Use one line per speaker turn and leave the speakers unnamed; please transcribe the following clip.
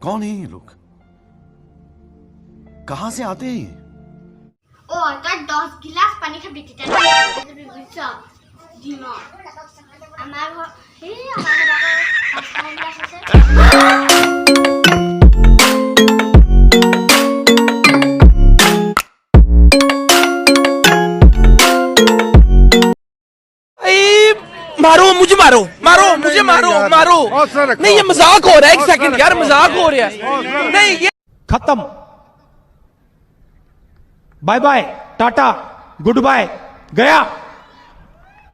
कौन है ये लोग? कहाँ से आते हैं?
ओ तই 10 গিলাস পানী খাবি তেতিয়া বুঝছ দিন আমাৰ ঘৰ হে আমাৰ গিলাস আছে
मारो मुझे मारो मारो मुझे मारो मारो नहीं ये मजाक हो रहा है एक सेकंड यार मजाक हो रहा है नहीं ये
खत्म bye bye tata goodbye गया।